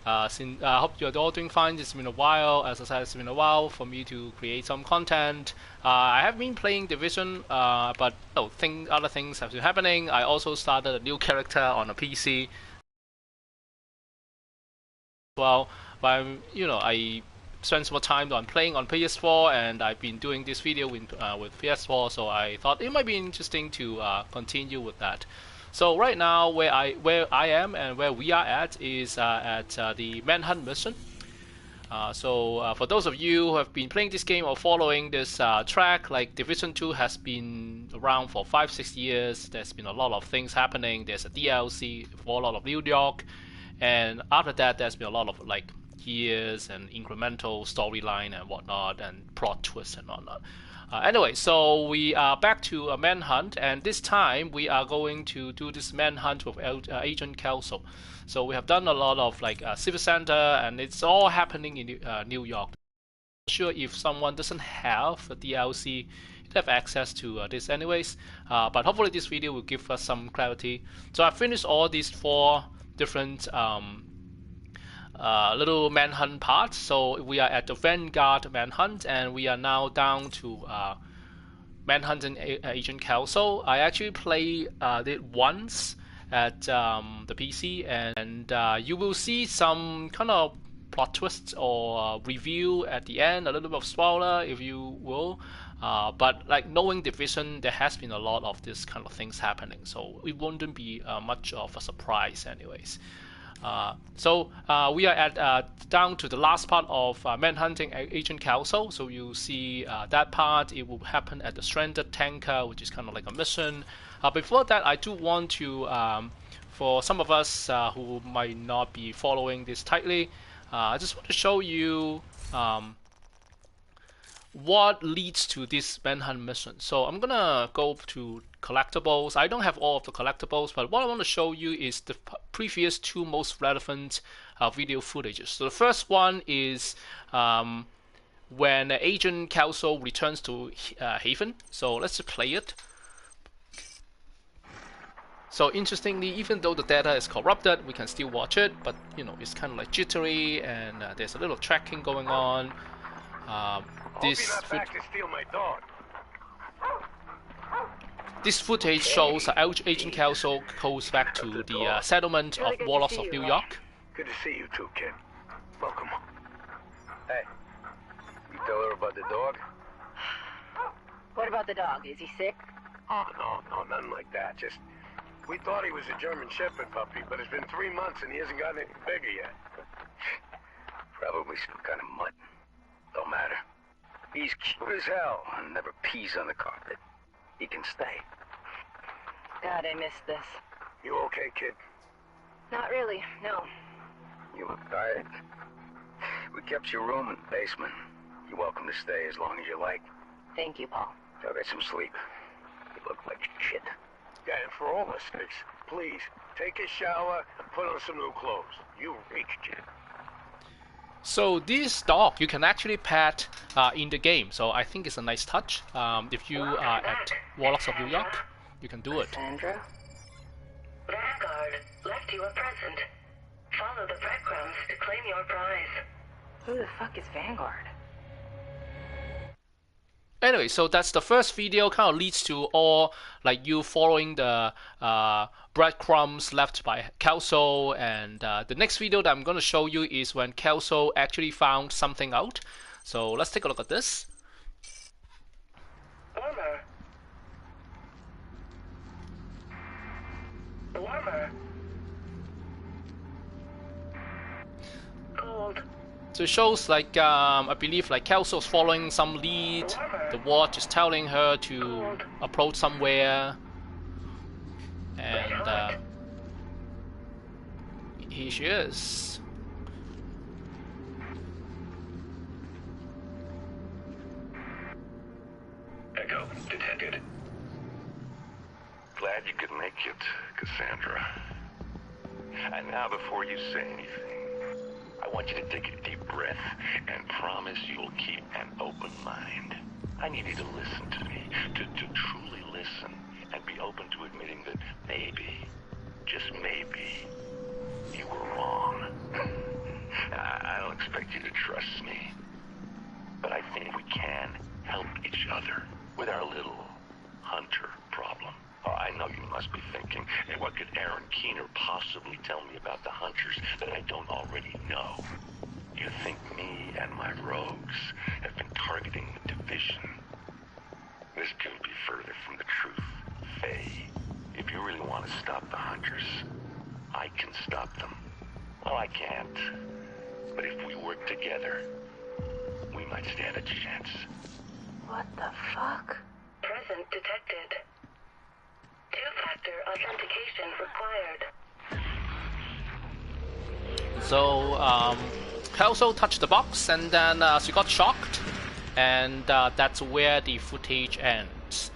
I hope you're all doing fine. It's been a while. As I said, it's been a while for me to create some content. I have been playing Division, but other things have been happening. I also started a new character on a PC. Well, but I spent some time on playing on PS4, and I've been doing this video with PS4, so I thought it might be interesting to continue with that. So right now, where I am and where we are at is at the Manhunt Mission. For those of you who have been playing this game or following this track, like Division 2 has been around for 5-6 years. There's been a lot of things happening. There's a DLC for a lot of New York, and after that, there's been a lot of like years and incremental storyline and whatnot, and plot twists and whatnot. Anyway, so we are back to a manhunt, and this time we are going to do this manhunt with Agent Kelso. So we have done a lot of like Civic Center, and it's all happening in New York. Not sure if someone doesn't have a DLC, you have access to this anyways. But hopefully this video will give us some clarity. So I finished all these 4 different little manhunt parts. So we are at the Vanguard manhunt, and we are now down to manhunting Agent Kelso. I actually played it once at the PC, and you will see some kind of plot twists or review at the end, a little bit of spoiler if you will. But like knowing Division, there has been a lot of this kind of things happening, so it wouldn't be much of a surprise anyways. We are at down to the last part of manhunting Agent Kelso. So you see that part. It will happen at the stranded tanker, which is kind of like a mission. Before that, I do want to, for some of us who might not be following this tightly, I just want to show you what leads to this manhunt mission. So I'm gonna go to collectibles. I don't have all of the collectibles, but what I want to show you is the previous 2 most relevant video footages. So the first one is when Agent Kelso returns to Haven. So let's just play it. So interestingly, even though the data is corrupted, we can still watch it, but it's kind of like jittery, and there's a little tracking going on. This footage shows Agent Kelso goes back to the settlement of Warlocks of New York. Good to see you too, kid. Welcome. Hey, you tell her about the dog? What about the dog? Is he sick? Oh, no, nothing like that. Just, we thought he was a German Shepherd puppy, but it's been 3 months and he hasn't gotten any bigger yet. Probably some kind of mutt. Don't matter. He's cute as hell and never pees on the carpet. He can stay. God, I miss this. You okay, kid? Not really, no. You look tired. We kept your room in the basement. You're welcome to stay as long as you like. Thank you, Paul. Go get some sleep. You look like shit. Yeah, and for all us sakes, please, take a shower and put on some new clothes. You reached, kid. So this dog you can actually pet in the game, so I think it's a nice touch. If you are at Warlocks of New York, you can do it. Sandra? Vanguard left you a present. Follow the breadcrumbs to claim your prize. Who the fuck is Vanguard? Anyway, so that's the first video, kind of leads to all like you following the breadcrumbs left by Kelso, and the next video that I'm going to show you is when Kelso actually found something out. So let's take a look at this. Warmer. Warmer. Cold. So it shows like I believe like Kelso's following some lead. The watch is telling her to approach somewhere, and here she is. Echo detected. Glad you could make it, Cassandra. And now before you say anything, I want you to take a deep breath and promise you'll keep an open mind. I need you to listen to me, to truly listen, and be open to admitting that maybe, just maybe, you were wrong. expect you to trust me. But I think we can help each other with our little hunter problem. Oh, I know you must be thinking, hey, what could Aaron Keener possibly tell me about the hunters that I don't already know? You think me and my rogues have been targeting the division? This couldn't be further from the truth, Faye. If you really want to stop the hunters, I can stop them. Well, I can't. But if we work together, we might stand a chance. What the fuck? Present detected. Two-factor authentication required. So Kelso touched the box, and then she got shocked, and that's where the footage ends.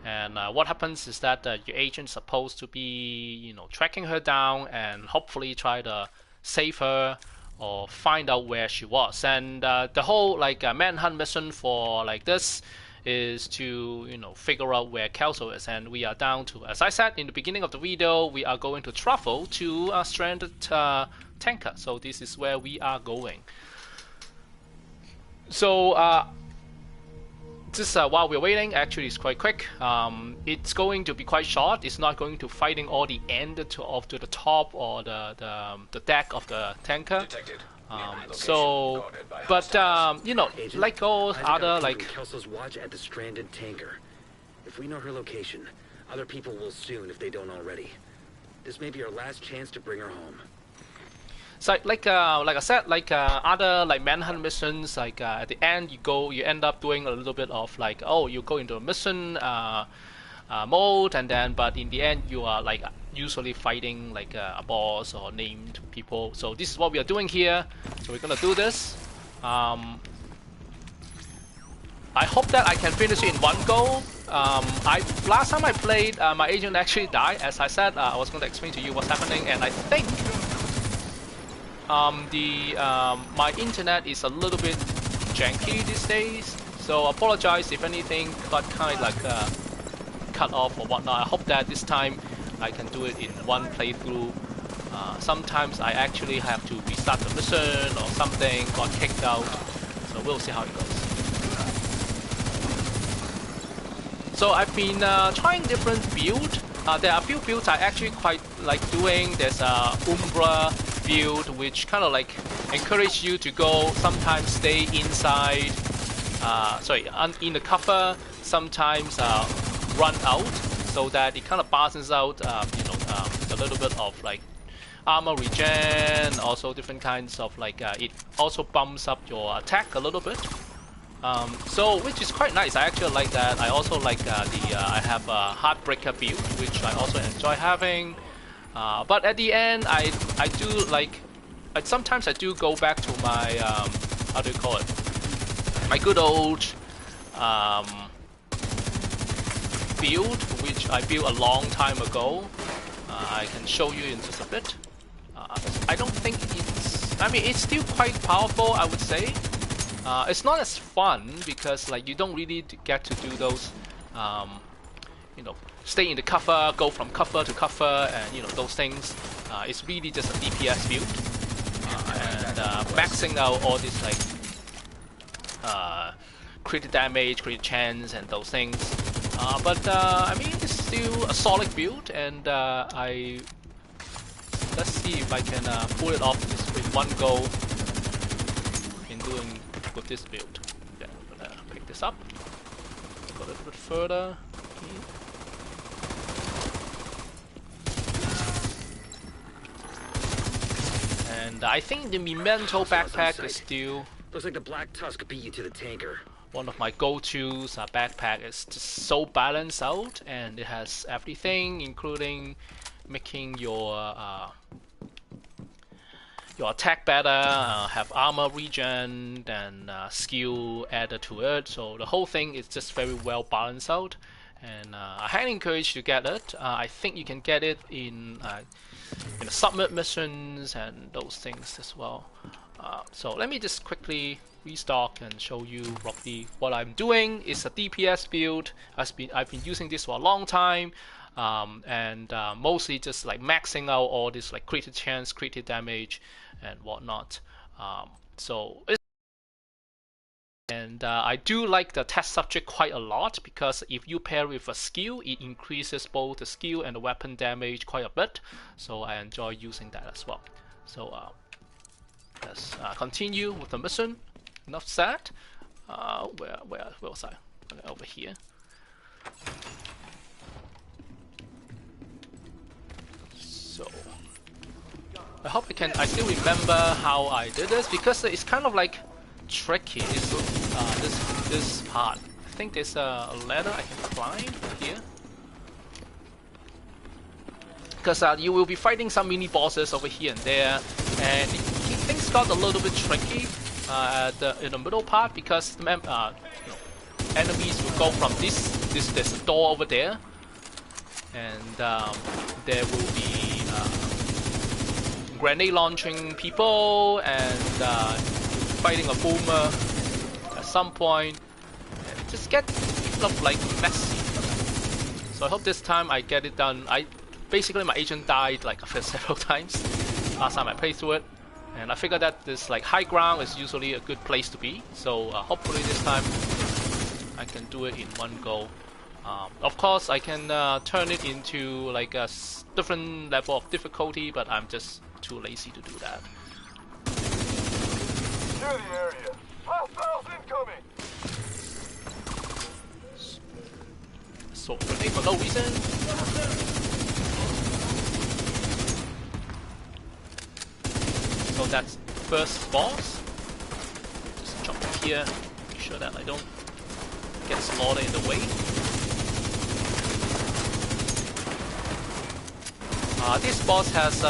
And what happens is that your agent's supposed to be, tracking her down and hopefully try to save her or find out where she was. And the whole manhunt mission for this is to figure out where Kelso is. And we are down to, as I said in the beginning of the video, we are going to travel to a stranded tanker. So this is where we are going. So just while we're waiting, actually it's quite quick. It's going to be quite short. It's not going to fighting all the end to the top or the deck of the tanker. Detected. But like all other Kelso's watch at the stranded tanker. If we know her location, other people will soon if they don't already. This may be our last chance to bring her home. So like I said, other manhunt missions, at the end you end up doing a little bit of you go into a mission mode, and then but in the end you are usually fighting a boss or named people. So this is what we are doing here. So we're gonna do this. I hope that I can finish it in one go. Last time I played, my agent actually died. As I said, I was going to explain to you what's happening, and I think my internet is a little bit janky these days. So apologize if anything got kind of cut off or whatnot. I hope that this time I can do it in one playthrough. Sometimes I actually have to restart the mission or something, got kicked out. So we'll see how it goes. So I've been trying different builds. There are a few builds I actually quite like doing. There's a Umbra build which kind of encourage you to go, sometimes stay inside, in the cover, sometimes run out, so that it kind of balances out a little bit of armor regen, also different kinds of it also bumps up your attack a little bit. So which is quite nice. I actually like that. I also like I have a Heartbreaker build, which I also enjoy having. But at the end, I do sometimes I do go back to my how do you call it? My good old build, which I built a long time ago. I can show you in just a bit. I don't think it's still quite powerful, I would say. It's not as fun because you don't really get to do those, stay in the cover, go from cover to cover, and those things. It's really just a DPS build, and maxing out all these crit damage, crit chance, and those things. But I mean, it's still a solid build, and let's see if I can pull it off just with one go in doing with this build. Yeah, I'm gonna pick this up, go a little bit further. And I think the Memento backpack is still... Looks like the Black Tusk beat you to the tanker. One of my go-tos. Backpack is just so balanced out, and it has everything, including making your attack better, have armor regen, and skill added to it. So the whole thing is just very well balanced out, and I highly encourage you to get it. I think you can get it in the submit missions and those things as well. So let me just quickly restock and show you roughly what I'm doing. It's a DPS build. I've been using this for a long time, and mostly just maxing out all this crit chance, crit damage, and whatnot. So it's and I do like the test subject quite a lot because if you pair with a skill, it increases both the skill and the weapon damage quite a bit. So I enjoy using that as well. So let's continue with the mission. Enough said. Where was I? Okay, over here. So I hope I still remember how I did this because it's kind of like tricky. This part. I think there's a ladder I can climb here. Because you will be fighting some mini bosses over here and there, and things got a little bit tricky in the middle part because enemies will go from there's a door over there, and there will be grenade launching people and fighting a boomer at some point, and it just gets like messy. So I hope this time I get it done. Basically my agent died like several times last time I played through it, and I figured that this like high ground is usually a good place to be. So hopefully this time I can do it in one go. Of course I can turn it into like a different level of difficulty, but I'm just too lazy to do that. Secure the area. Hostiles incoming. So grenade for no reason. So that's first boss. Just jump up here, make sure that I don't get slaughtered in the way. This boss has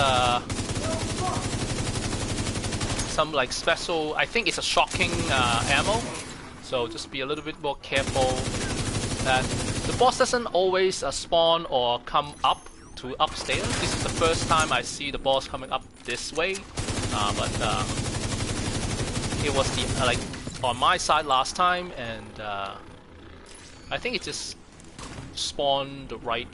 some like special, I think it's a shocking ammo, so just be a little bit more careful that the boss doesn't always spawn or come up to upstairs. This is the first time I see the boss coming up this way, but it was the like on my side last time, and I think it just spawned the right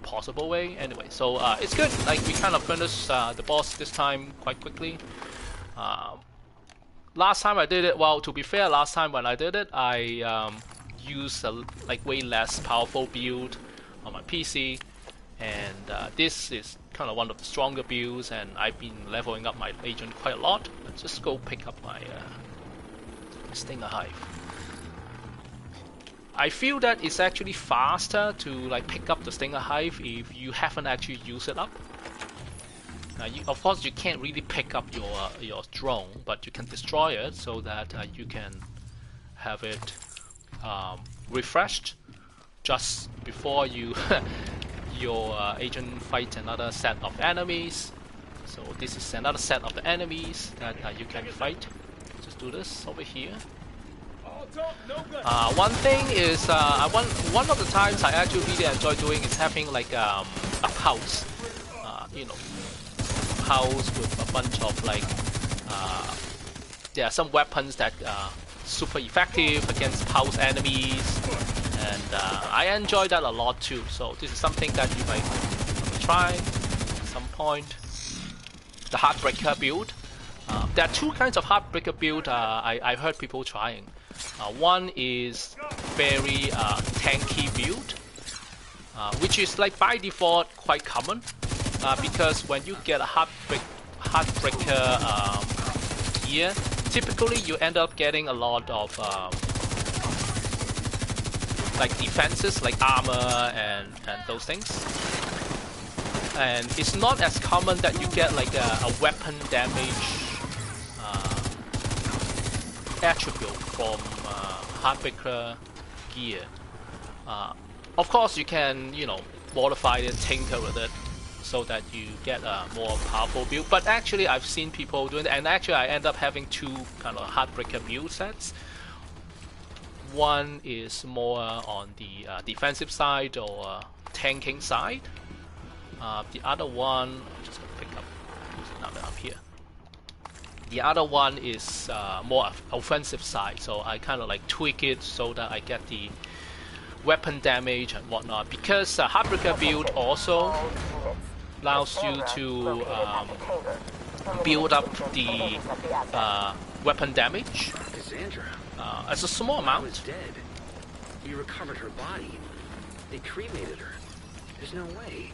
possible way. Anyway, so it's good. Like we kind of finished the boss this time quite quickly. Last time I did it, well, to be fair, last time when I did it, I used a like way less powerful build on my PC, and this is kind of one of the stronger builds, and I've been leveling up my agent quite a lot. Let's just go pick up my Stinger Hive. I feel that it's actually faster to like pick up the Stinger Hive if you haven't actually used it up. Of course, you can't really pick up your drone, but you can destroy it so that you can have it refreshed just before you your agent fights another set of enemies. So this is another set of the enemies that you can fight. Just do this over here. One thing is, one of the times I actually really enjoy doing is having like a house, you know, house with a bunch of like, there are some weapons that are super effective against house enemies, and I enjoy that a lot too. So this is something that you might try at some point. The Heartbreaker build. There are two kinds of Heartbreaker build I heard people trying. One is very tanky build, which is like by default quite common, because when you get a Heartbreaker gear, typically you end up getting a lot of like defenses, like armor and those things. And it's not as common that you get like a weapon damage attribute from Heartbreaker gear. Of course, you can, you know, modify it, tinker with it, so that you get a more powerful build. But actually, I've seen people doing it, and actually, I end up having two kind of Heartbreaker build sets. One is more on the defensive side or tanking side. The other one, I'm just gonna pick up. Now that I'm here. The other one is more offensive side, so I kind of like tweak it so that I get the weapon damage and whatnot. Because Heartbreaker build also allows you to build up the weapon damage Cassandra. as a small Was amount. dead. You recovered her body. They cremated her. There's no way.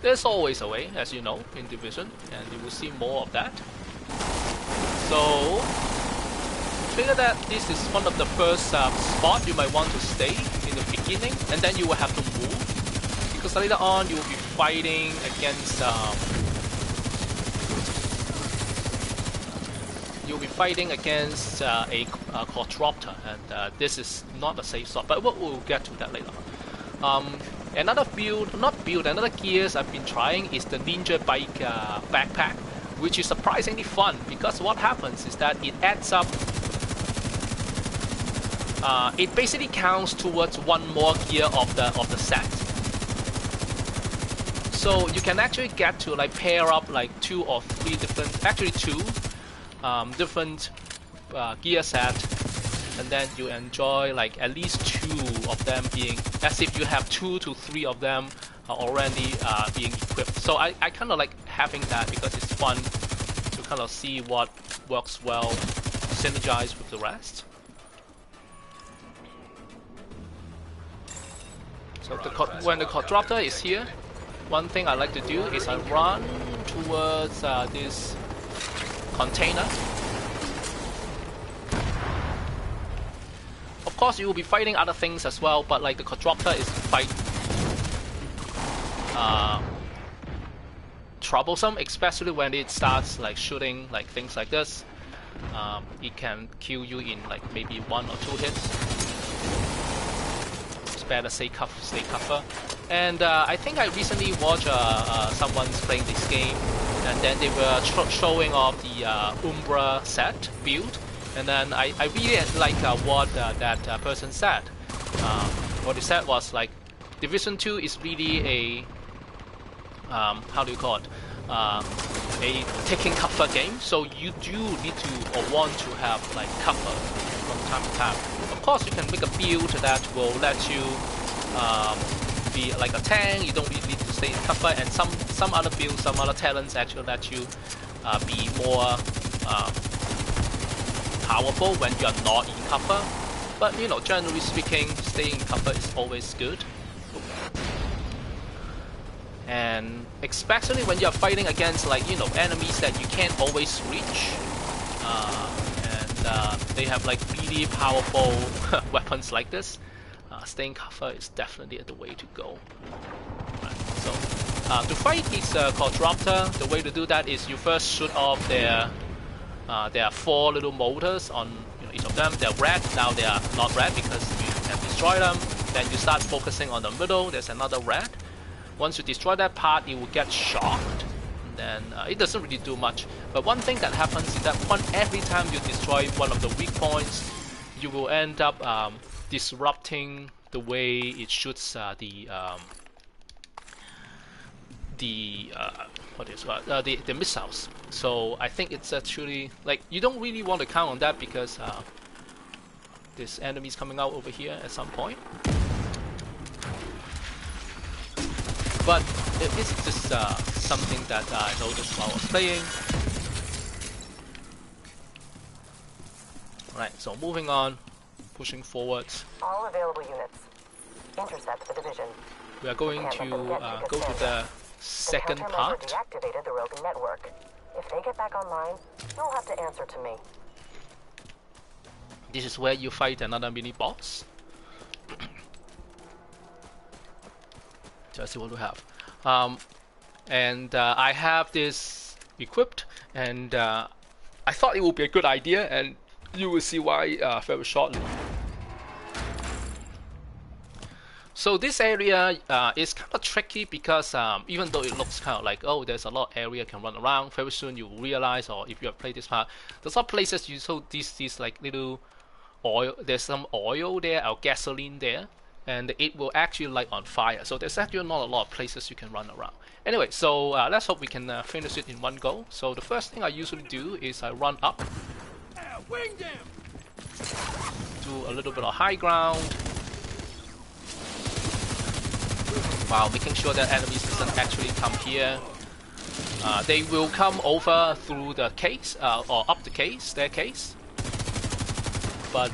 There's always a way, as you know, in Division, and you will see more of that. So, figure that this is one of the first spot you might want to stay in the beginning, and then you will have to move, because later on you will be fighting against a quadropter, and this is not a safe spot, but we'll get to that later on. Another gears I've been trying is the Ninja Bike backpack, which is surprisingly fun, because what happens is that it adds up, it basically counts towards one more gear of the set. So you can actually get to like pair up like 2 or 3 different, actually 2 different gear set, and then you enjoy like at least 2 of them being, as if you have 2 to 3 of them already being equipped. So I kind of like having that because it's fun to kind of see what works well, synergize with the rest. So when the quadropter is here, one thing I like to do is I run towards this container. Of course, you will be fighting other things as well, but like the quadropter is quite troublesome, especially when it starts like shooting like things like this. It can kill you in like maybe 1 or 2 hits. It's better stay cover. And I think I recently watched someone's playing this game, and then they were showing off the Umbra set build. And then I really like what that person said. What he said was like, Division 2 is really a how do you call it? A taking cover game. So you do need to or want to have like cover from time to time. Of course, you can make a build that will let you be like a tank. You don't really need to stay in cover. And some other builds, some other talents actually let you be more powerful when you are not in cover, but you know, generally speaking, staying in cover is always good. And especially when you are fighting against like, you know, enemies that you can't always reach, and they have like really powerful weapons like this, staying cover is definitely the way to go. Right, so to fight this quadropter, the way to do that is you first shoot off their there are 4 little motors on, you know, each of them. They're red, now they are not red because you have destroyed them. Then you start focusing on the middle, there's another red. Once you destroy that part, it will get shocked. And then it doesn't really do much. But one thing that happens is that every time you destroy one of the weak points, you will end up disrupting the way it shoots the missiles. So I think it's actually like, you don't really want to count on that because this enemy's coming out over here at some point. But it's just something that I noticed while I was playing. Alright, so moving on, pushing forwards. All available units. Intercept the division. We are going to go to the second part. Deactivated the rogue network. If they get back online, you'll have to answer to me. This is where you fight another mini boss. Just what we have. And I have this equipped, and I thought it would be a good idea, and you will see why very shortly. So this area is kind of tricky because even though it looks kind of like, oh, there's a lot of area can run around, very soon you will realize, or if you have played this part, there's some places you saw these like little oil, there's some oil there or gasoline there, and it will actually light on fire. So there's actually not a lot of places you can run around. Anyway, so let's hope we can finish it in one go. So the first thing I usually do is I run up, do a little bit of high ground, while making sure that enemies doesn't actually come here. They will come over through the case or up the staircase, but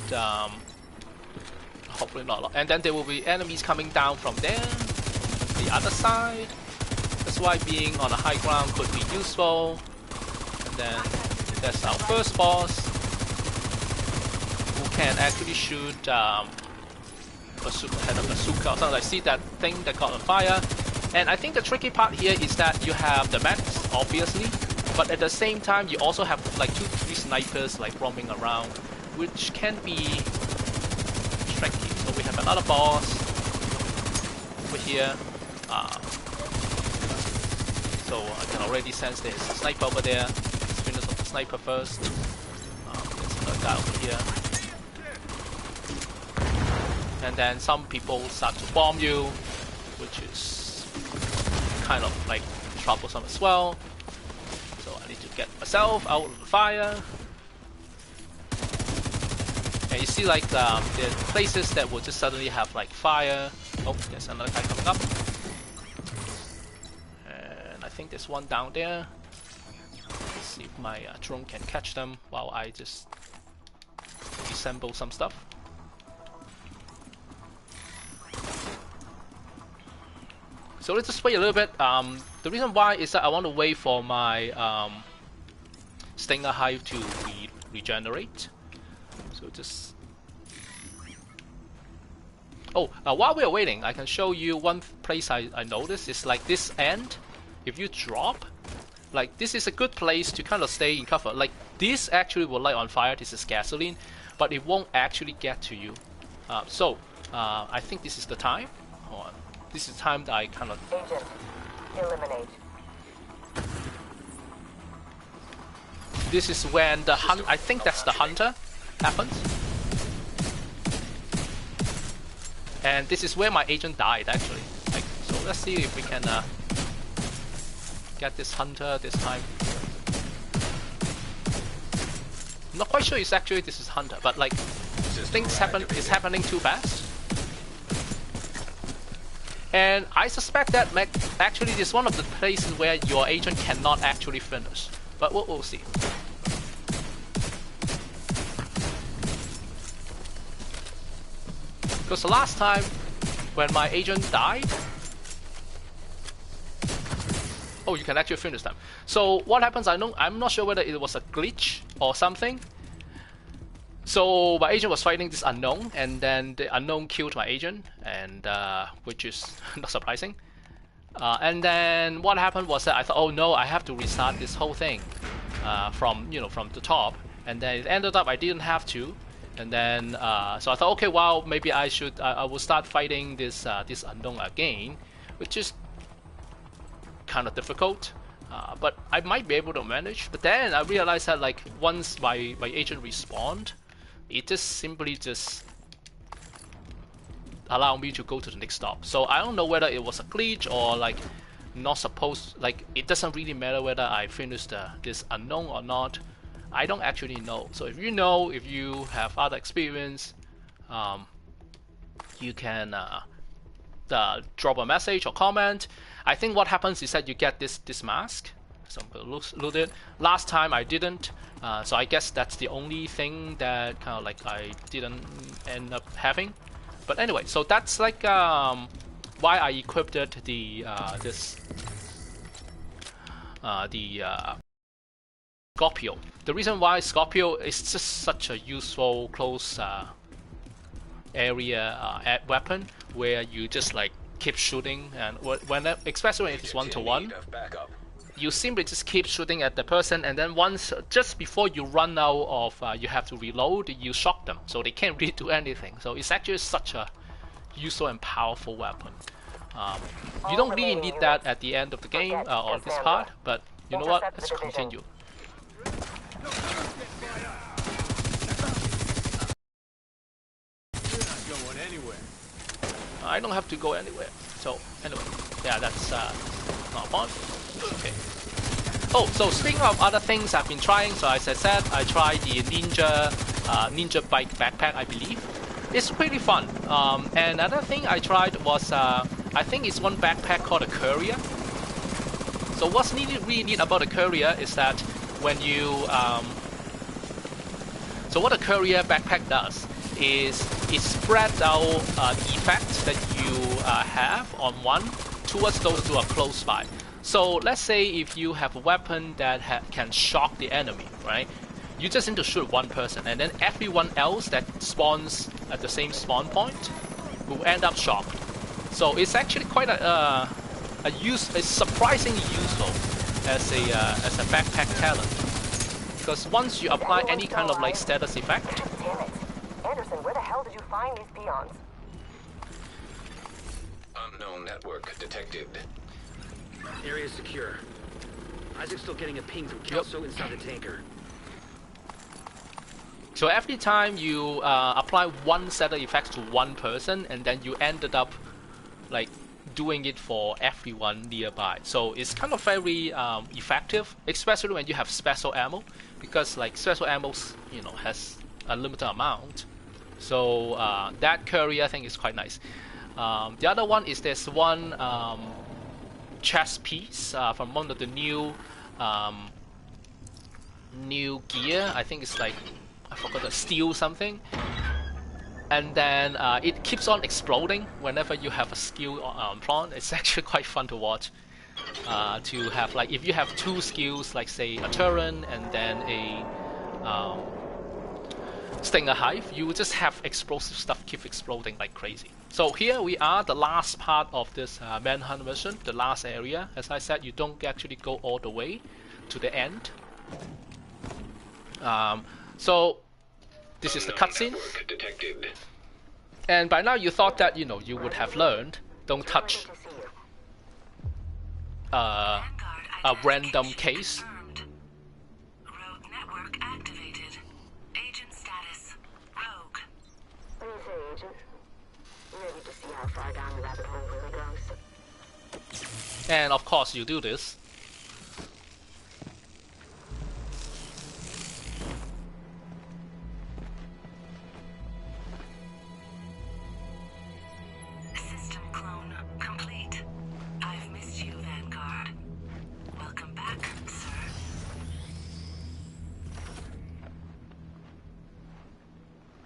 hopefully not. And then there will be enemies coming down from there, the other side. That's why being on a high ground could be useful. And then that's our first boss, who can actually shoot bazooka, bazooka. So I see that thing that got on fire. And I think the tricky part here is that you have the medics, obviously, but at the same time you also have like 2-3 snipers like roaming around, which can be tricky. So we have another boss over here. So I can already sense there's a sniper over there. Let's finish off the sniper first. There's another guy over here. And then some people start to bomb you, which is kind of like troublesome as well. So I need to get myself out of the fire. And you see like the places that will just suddenly have like fire. Oh, there's another guy coming up. And I think there's one down there. Let's see if my drone can catch them while I just disassemble some stuff. So let's just wait a little bit. The reason why is that I want to wait for my Stinger Hive to regenerate. So just... Oh, while we are waiting, I can show you one place I noticed. It's like this end. If you drop, like this is a good place to kind of stay in cover. Like this actually will light on fire. This is gasoline, but it won't actually get to you. I think this is the time. Hold on. This is the time that I kind of... Agent, eliminate. This is when the hunt... I think that's the hunter happens. And this is where my agent died, actually. Like, so let's see if we can get this hunter this time. I'm not quite sure it's actually this is hunter, but like things happen. It's happening too fast. And I suspect that actually this is one of the places where your agent cannot actually finish. But we'll see. Because the last time when my agent died... Oh, you can actually finish them. So what happens, I'm not sure whether it was a glitch or something. So my agent was fighting this unknown, and then the unknown killed my agent, and which is not surprising. And then what happened was that I thought, oh no, I have to restart this whole thing from the top. And then it ended up I didn't have to. And then so I thought, okay, well maybe I will start fighting this this unknown again, which is kind of difficult. But I might be able to manage. But then I realized that like once my agent respawned, it just simply allow me to go to the next stop. So I don't know whether it was a glitch or like not supposed, like it doesn't really matter whether I finished this unknown or not. I don't actually know. So if you know, if you have other experience, you can drop a message or comment. I think what happens is that you get this mask. So I'm gonna load it. Last time I didn't, so I guess that's the only thing that kind of like I didn't end up having. But anyway, so that's like why I equipped the Scorpio. The reason why Scorpio is just such a useful close area weapon, where you just like keep shooting, and especially when it's 1-to-1, you simply just keep shooting at the person, and then once just before you run out of you have to reload, you shock them, so they can't really do anything. So it's actually such a useful and powerful weapon. You don't really need that at the end of the game or this part, but you know what? Let's continue. I don't have to go anywhere. So anyway, yeah, that's not fun. Okay. Oh, so speaking of other things I've been trying, so as I said, I tried the Ninja Bike backpack, I believe. It's pretty fun. And another thing I tried was I think it's one backpack called a Courier. So what's really neat about the courier is that when you so what a courier backpack does is it spreads out the effect that you have on one towards those who are close by. So let's say if you have a weapon that can shock the enemy, right? You just need to shoot one person, and then everyone else that spawns at the same spawn point will end up shocked. So it's actually quite it's surprisingly useful as a backpack talent. Because once you apply any kind of like status effect. Damn it. Anderson, where the hell did you find these peons? Unknown network detected. Area secure. Isaac's still getting a ping from Kelso inside the tanker. So every time you apply one set of effects to one person, and then you ended up like doing it for everyone nearby. So it's kind of very effective, especially when you have special ammo, because like special ammo, you know, has a limited amount. So that courier thing is quite nice. The other one is there's one chest piece from one of the new gear. I think it's like, I forgot, the steel something. And then it keeps on exploding whenever you have a skill on. It's actually quite fun to watch. To have like, if you have two skills, like say a turret and then a Stinger Hive, you will just have explosive stuff keep exploding like crazy. So here we are, the last part of this Manhunt Mission, the last area. As I said, you don't actually go all the way to the end. So this is the cutscene. And by now you thought that, you know, you would have learned, don't touch a random case. Rogue network activated. Agent status. Rogue. What do you say, Agent? Ready to see how far down the rabbit hole really goes? And of course you do this. System clone complete. I've missed you, Vanguard. Welcome back, sir.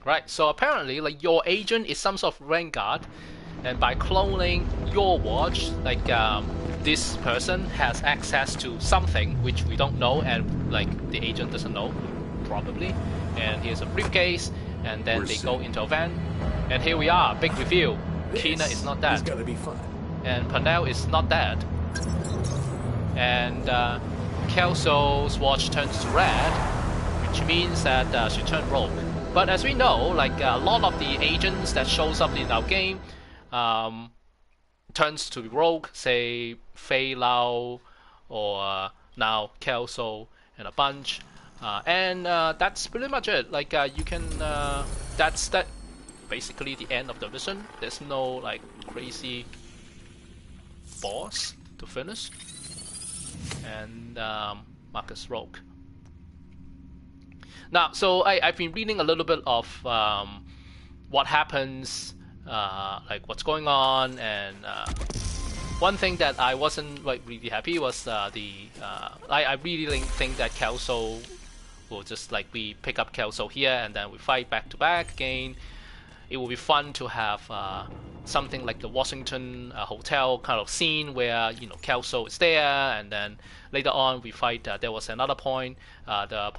Right, so apparently like your agent is some sort of Vanguard, and by cloning your watch, like this person has access to something which we don't know, and like the agent doesn't know, probably. And here's a briefcase, and then they go into a van, and here we are, big reveal. Keener is not dead. It's gonna be fun. And Parnell is not dead. And Kelso's watch turns to red, which means that she turned rogue. But as we know, like a lot of the agents that shows up in our game turns to rogue, say Fei Lao or now Kelso and a bunch. And that's pretty much it. Like you can, that's basically the end of the mission. There's no like crazy boss to finish. And Marcus Rogue. Now, so I've been reading a little bit of what happens, like what's going on, and one thing that I wasn't like really happy was I really think that Kelso will just like we pick up Kelso here and then we fight back to back again. It will be fun to have something like the Washington hotel kind of scene where, you know, Kelso is there, and then later on we fight. There was another point, the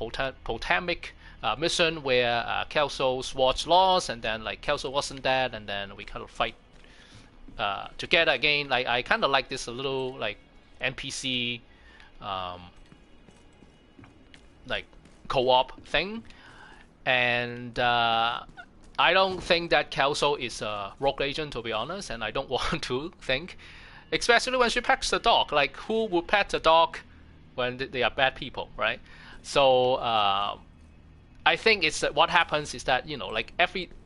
Potomac mission where Kelso's watch lost, and then like Kelso wasn't dead, and then we kind of fight together again. Like I kind of like this a little like NPC like co-op thing, and I don't think that Kelso is a rogue agent, to be honest, and I don't want to think. Especially when she pets the dog. Like, who would pet the dog when they are bad people, right? So, I think it's what happens is that, you know, like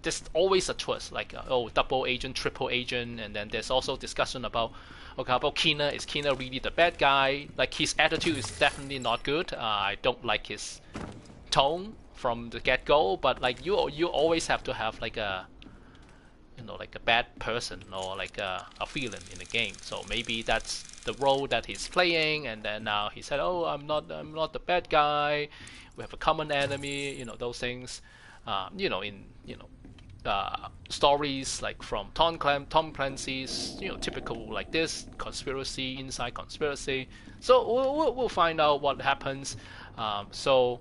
there's always a twist. Like, oh, double agent, triple agent, and then there's also discussion about, okay, about Keener. Is Keener really the bad guy? Like, his attitude is definitely not good. I don't like his tone from the get-go, but like you always have to have like a like a bad person or like a villain in the game. So maybe that's the role that he's playing, and then now he said, "Oh, I'm not the bad guy. We have a common enemy." Those things. In stories like from Tom Clancy's, typical like this conspiracy, inside conspiracy. So we'll find out what happens. So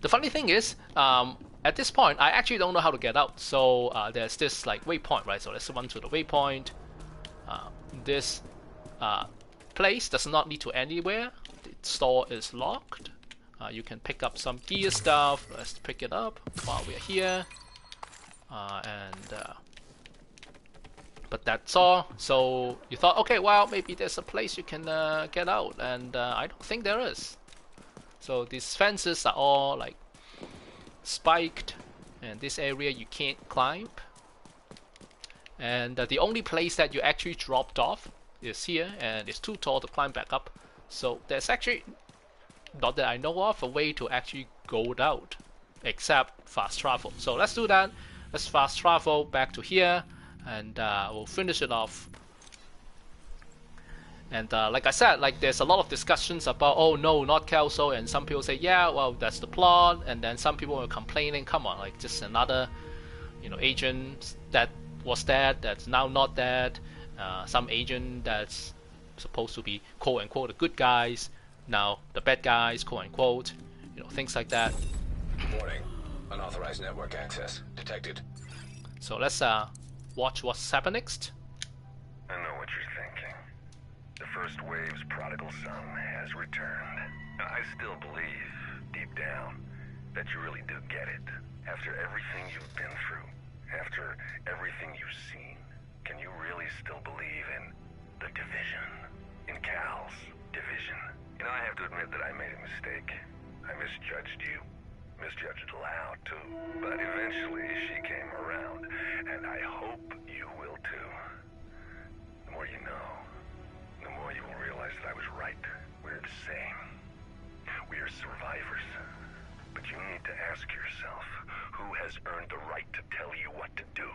the funny thing is, at this point, I actually don't know how to get out. So there's this like waypoint, right? So let's run to the waypoint. This place does not lead to anywhere. The store is locked. You can pick up some gear stuff. Let's pick it up while we're here. But that's all. So you thought, okay, well, maybe there's a place you can get out, and I don't think there is. So these fences are all like spiked, and this area you can't climb. And the only place that you actually dropped off is here, and it's too tall to climb back up. So there's actually, not that I know of, a way to actually go out, except fast travel. So let's do that. Let's fast travel back to here, and we'll finish it off. And like I said, like there's a lot of discussions about, oh no, not Kelso, and some people say, yeah, well, that's the plot, and then some people are complaining, come on, like just another, agent that was dead, that's now not dead, some agent that's supposed to be quote unquote the good guys, now the bad guys, quote unquote, things like that. Warning, unauthorized network access detected. So let's watch what's happening next. I know what you're thinking. The first wave's prodigal son has returned. I still believe, deep down, that you really do get it. After everything you've been through, after everything you've seen, can you really still believe in the division? In Cal's division? I have to admit that I made a mistake. I misjudged you. Misjudged Lau, too. But eventually she came around, and I hope you will, too. The more you know, the more you will realize that I was right. We're the same. We are survivors. But you need to ask yourself, who has earned the right to tell you what to do?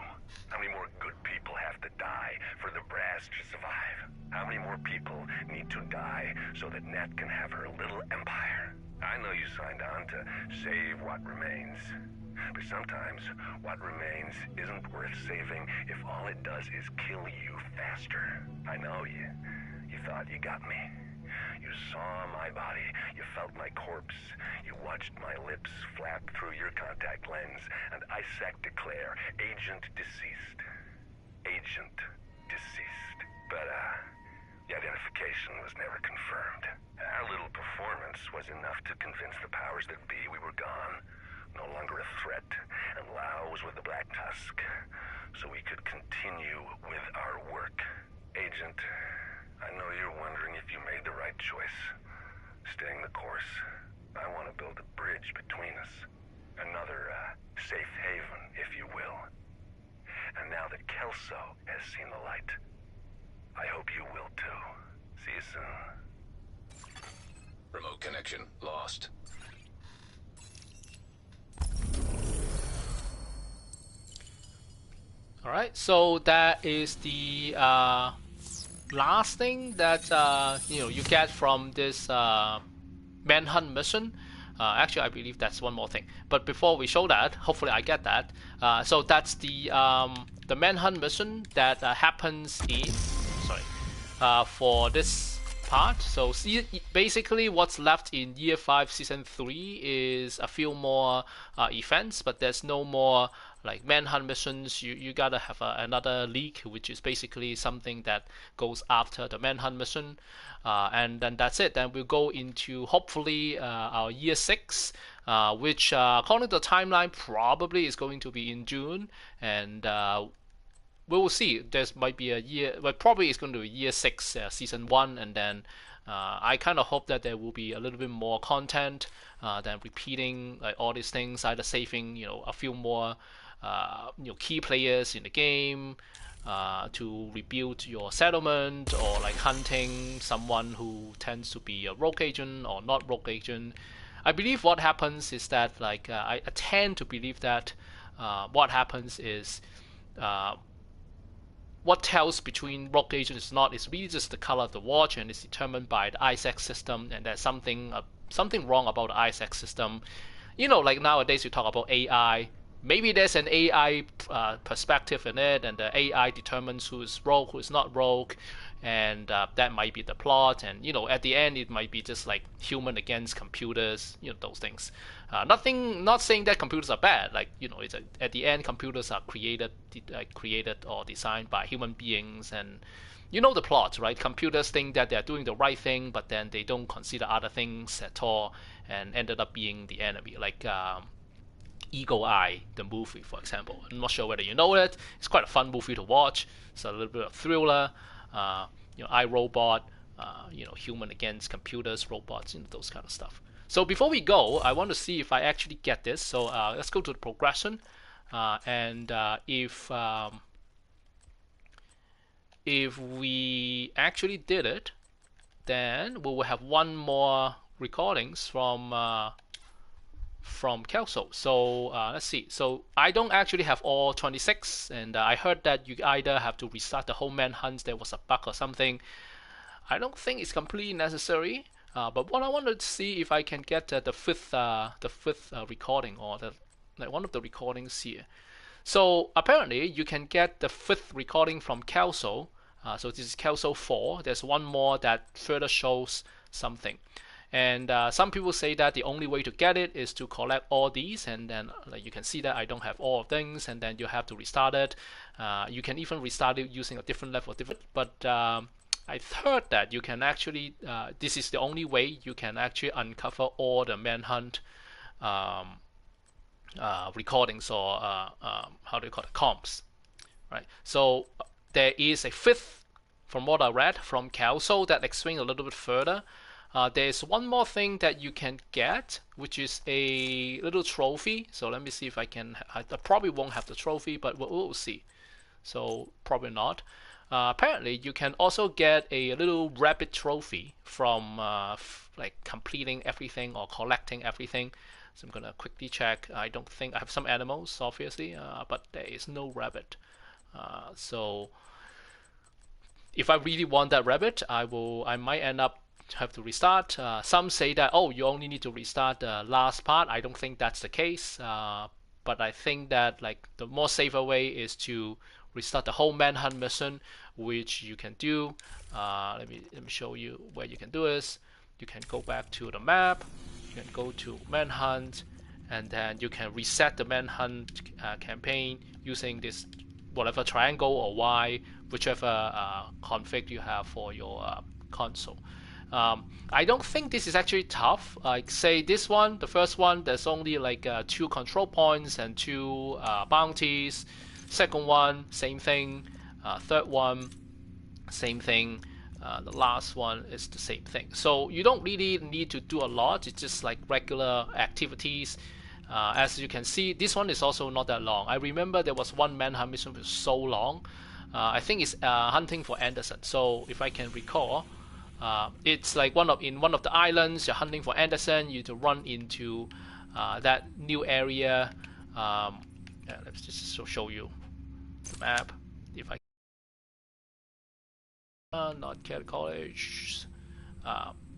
How many more good people have to die for the brass to survive? How many more people need to die so that Nat can have her little empire? I know you signed on to save what remains. But sometimes what remains isn't worth saving if all it does is kill you faster. I know you thought you got me. You saw my body, you felt my corpse, you watched my lips flap through your contact lens, and ISAC declare, Agent deceased. Agent deceased. But, the identification was never confirmed. Our little performance was enough to convince the powers that be we were gone, no longer a threat, and Lau was with the Black Tusk, so we could continue with our work. Agent, I know you're wondering if you made the right choice. Staying the course. I want to build a bridge between us. Another, safe haven, if you will. And now that Kelso has seen the light, I hope you will too. See you soon. Remote connection lost. Alright, so that is the last thing that you get from this Manhunt Mission. Actually, I believe that's one more thing. But before we show that, hopefully I get that. So that's the Manhunt Mission that happens in for this part. So basically, what's left in Year 5 Season 3 is a few more events, but there's no more like Manhunt missions. You gotta have another league, which is basically something that goes after the Manhunt mission, and then that's it. Then we'll go into hopefully our Year 6, which according to the timeline probably is going to be in June, and we will see. There might be a year, but probably it's going to be Year 6 Season 1, and then I kind of hope that there will be a little bit more content than repeating like all these things, either saving a few more key players in the game to rebuild your settlement, or like hunting someone who tends to be a rogue agent or not rogue agent. I believe what happens is that I tend to believe that what happens is what tells between rogue agent is not is really just the color of the watch, and it's determined by the ISAC system, and there's something wrong about the ISAC system. Like nowadays you talk about AI. Maybe there's an AI perspective in it, and the AI determines who is rogue, who is not rogue, and that might be the plot. And at the end, it might be just like human against computers. Those things. Not saying that computers are bad. Like at the end, computers are created or designed by human beings, and the plot, right? Computers think that they're doing the right thing, but then they don't consider other things at all, and ended up being the enemy. Like Eagle Eye, the movie, for example. I'm not sure whether you know it. It's quite a fun movie to watch. It's a little bit of thriller. iRobot, human against computers, robots, those kind of stuff. So before we go, I want to see if I actually get this. So let's go to the progression, and if we actually did it, then we will have one more recordings from Kelso. So let's see. So I don't actually have all 26, and I heard that you either have to restart the whole manhunt. There was a bug or something. I don't think it's completely necessary. But what I wanted to see if I can get the fifth recording, or one of the recordings here. So apparently you can get the 5th recording from Kelso. So this is Kelso 4. There's one more that further shows something. And some people say that the only way to get it is to collect all these, and then you can see that I don't have all of things, and then you have to restart it. You can even restart it using a different level, but I heard that you can actually, this is the only way you can actually uncover all the manhunt recordings, or how do you call it, comps, right? So there is a 5th, from what I read, from Kelso that explains a little bit further. There's one more thing that you can get, which is a little trophy. So let me see if I can. I probably won't have the trophy, but we'll see. So probably not. Apparently, you can also get a little rabbit trophy from completing everything or collecting everything. So I'm gonna quickly check. I don't think I have some animals, obviously, but there is no rabbit. So if I really want that rabbit, I might end up have to restart. Some say that, oh, you only need to restart the last part. I don't think that's the case, but I think that the more safer way is to restart the whole Manhunt mission, which you can do. Let me show you where you can do this. You can go back to the map, you can go to Manhunt, and then you can reset the Manhunt campaign using this whatever triangle or Y, whichever config you have for your console. I don't think this is actually tough. Like say this one, the first one, there's only 2 control points and 2 bounties. Second one, same thing. Third one, same thing. The last one is the same thing. So you don't really need to do a lot. It's just like regular activities. As you can see, this one is also not that long. I remember there was one Manhunt mission that was so long. I think it's hunting for Anderson. So if I can recall, it's like in one of the islands, you're hunting for Anderson. You need to run into that new area. Let's just show you the map. If I not Cat College,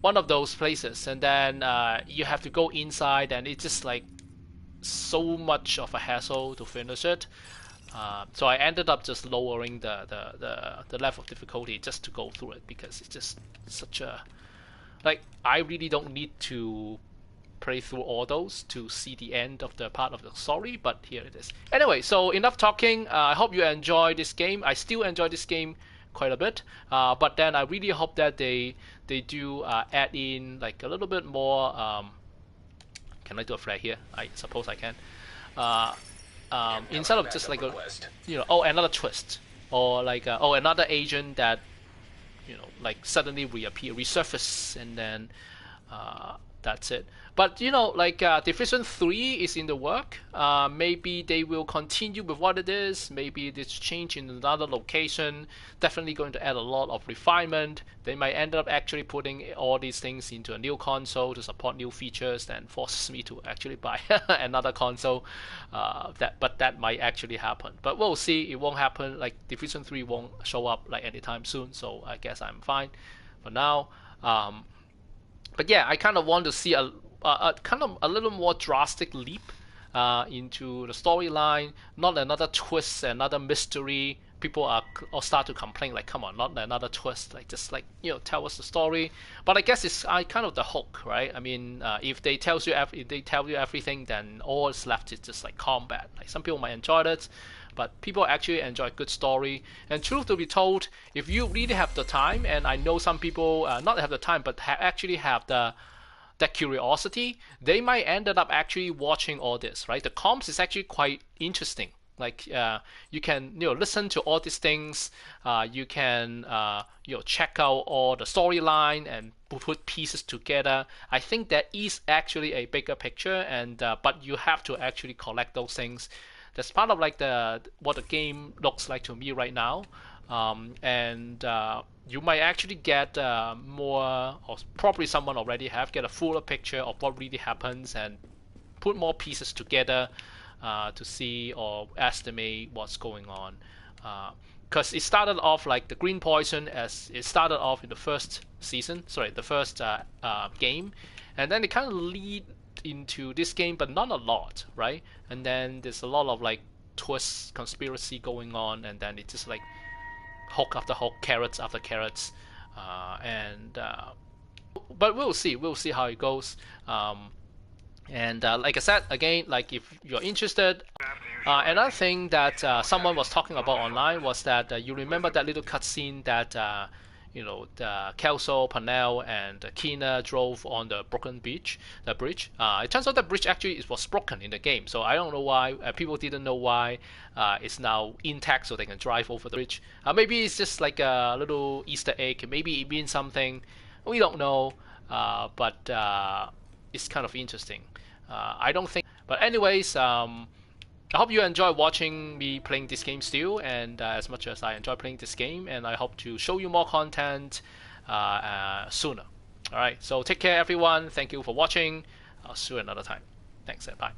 one of those places, and then you have to go inside, and it's just so much of a hassle to finish it. So I ended up just lowering the level of difficulty just to go through it, because it's just such a I really don't need to play through all those to see the end of the part of the story, but here it is. Anyway, so enough talking. I hope you enjoy this game. I still enjoy this game quite a bit, but then I really hope that they do add in a little bit more. Can I do a flag here? I suppose I can. Instead of just another twist, or another agent that suddenly resurface, and then that's it. But like Division 3 is in the work. Maybe they will continue with what it is. Maybe it's changed in another location. Definitely going to add a lot of refinement. They might end up actually putting all these things into a new console to support new features, and forces me to actually buy another console. But that might actually happen. But we'll see. It won't happen. Like Division 3 won't show up like anytime soon. So I guess I'm fine for now. But yeah, I kind of want to see a kind of a little more drastic leap into the storyline. Not another twist, another mystery. People or start to complain like, come on, not another twist. Like just like tell us the story. But I guess it's kind of the hook, right? I mean, if they tell you everything, then all that's left is just like combat. Like some people might enjoy it, but people actually enjoy a good story. And truth to be told, if you really have the time, and I know some people not have the time, but actually have that curiosity, they might end up actually watching all this, right? The comps is actually quite interesting. Like you can listen to all these things. You can check out all the storyline and put pieces together. I think that is actually a bigger picture, and but you have to actually collect those things. That's part of like what the game looks like to me right now. And you might actually get more, or probably someone already get a fuller picture of what really happens, and put more pieces together to see or estimate what's going on. Because it started off like the Green Poison, as it started off in the first game, and then it kind of lead into this game, but not a lot, right? And then there's a lot of like twists, conspiracy going on, and then it's just like hook after hook, carrots after carrots, but we'll see how it goes. And like I said again, like if you're interested, another thing that someone was talking about online was that you remember that little cutscene that the Kelso, Parnell, and Keener drove on the broken bridge. It turns out that bridge actually was broken in the game, so I don't know why. People didn't know why it's now intact, so they can drive over the bridge. Maybe it's just like a little Easter egg. Maybe it means something. We don't know, but it's kind of interesting. I don't think. But anyways, I hope you enjoy watching me playing this game still, and as much as I enjoy playing this game, and I hope to show you more content sooner. Alright, so take care everyone. Thank you for watching. I'll see you another time. Thanks and bye.